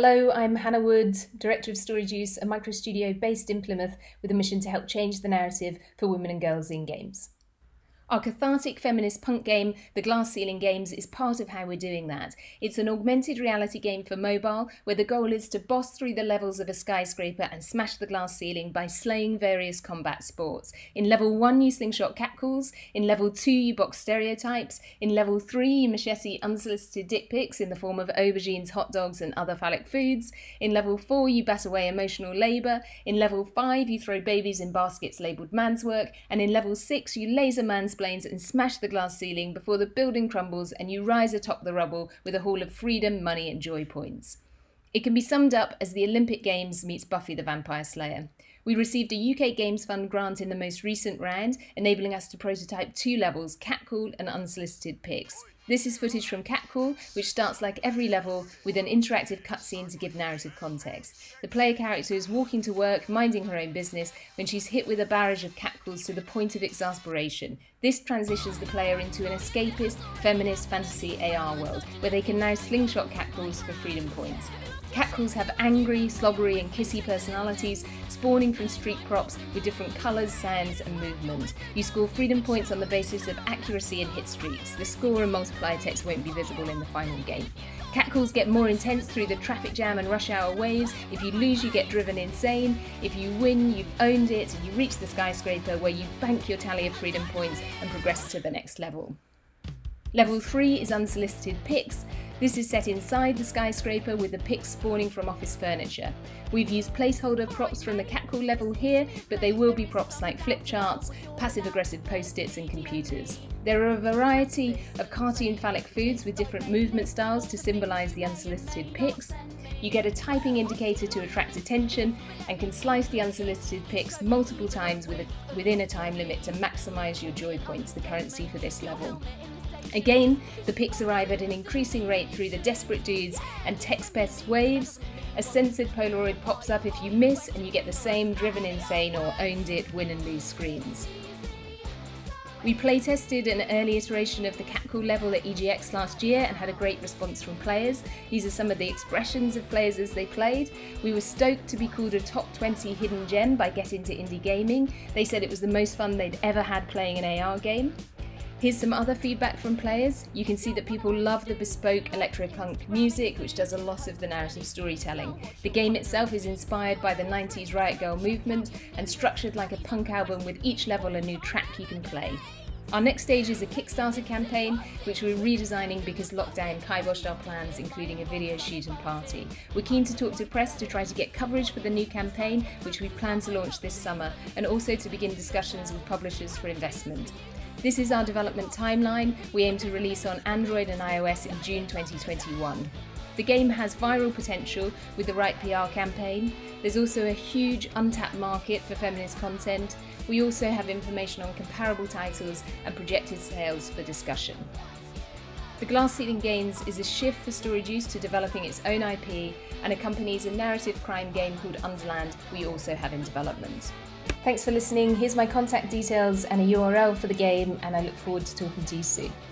Hello, I'm Hannah Wood, Director of Story Juice, a micro studio based in Plymouth with a mission to help change the narrative for women and girls in games. Our cathartic feminist punk game, The Glass Ceiling Games, is part of how we're doing that. It's an augmented reality game for mobile where the goal is to boss through the levels of a skyscraper and smash the glass ceiling by slaying various combat sports. In level 1 you slingshot catcalls, in level 2 you box stereotypes, in level 3 you machete unsolicited dick pics in the form of aubergines, hot dogs and other phallic foods, in level 4 you bat away emotional labour, in level 5 you throw babies in baskets labelled man's work, and in level 6 you laser mansplains and smash the glass ceiling before the building crumbles and you rise atop the rubble with a haul of freedom, money and joy points. It can be summed up as the Olympic Games meets Buffy the Vampire Slayer. We received a UK Games Fund grant in the most recent round, enabling us to prototype 2 levels, Catcall and Unsolicited Pics. This is footage from Catcall, which starts like every level with an interactive cutscene to give narrative context. The player character is walking to work, minding her own business, when she's hit with a barrage of catcalls to the point of exasperation. This transitions the player into an escapist, feminist fantasy AR world, where they can now slingshot catcalls for freedom points. Catcalls have angry, slobbery and kissy personalities, spawning from street props with different colours, sounds and movement. You score freedom points on the basis of accuracy and hit streaks. The score and multiplier text won't be visible in the final game. Catcalls get more intense through the traffic jam and rush hour waves. If you lose, you get driven insane. If you win, you've owned it and you reach the skyscraper where you bank your tally of freedom points and progress to the next level. Level 3 is Unsolicited Pics. This is set inside the skyscraper with the pics spawning from office furniture. We've used placeholder props from the Catcall level here, but they will be props like flip charts, passive-aggressive post-its and computers. There are a variety of cartoon phallic foods with different movement styles to symbolise the unsolicited pics. You get a typing indicator to attract attention and can slice the unsolicited pics multiple times within a time limit to maximise your joy points, the currency for this level. Again, the pics arrive at an increasing rate through the desperate dudes and text-pest waves. A censored Polaroid pops up if you miss and you get the same driven insane or owned it win and lose screens. We play-tested an early iteration of the Catcall level at EGX last year and had a great response from players. These are some of the expressions of players as they played. We were stoked to be called a top 20 hidden gem by Get Into Indie Gaming. They said it was the most fun they'd ever had playing an AR game. Here's some other feedback from players. You can see that people love the bespoke electropunk music, which does a lot of the narrative storytelling. The game itself is inspired by the 90s Riot Grrrl movement and structured like a punk album with each level a new track you can play. Our next stage is a Kickstarter campaign, which we're redesigning because lockdown kiboshed our plans, including a video shoot and party. We're keen to talk to press to try to get coverage for the new campaign, which we plan to launch this summer, and also to begin discussions with publishers for investment. This is our development timeline. We aim to release on Android and iOS in June 2021. The game has viral potential with the right PR campaign. There's also a huge untapped market for feminist content. We also have information on comparable titles and projected sales for discussion. The Glass Ceiling Games is a shift for Story Juice to developing its own IP and accompanies a narrative crime game called UNDERLAND we also have in development. Thanks for listening. Here's my contact details and a URL for the game, and I look forward to talking to you soon.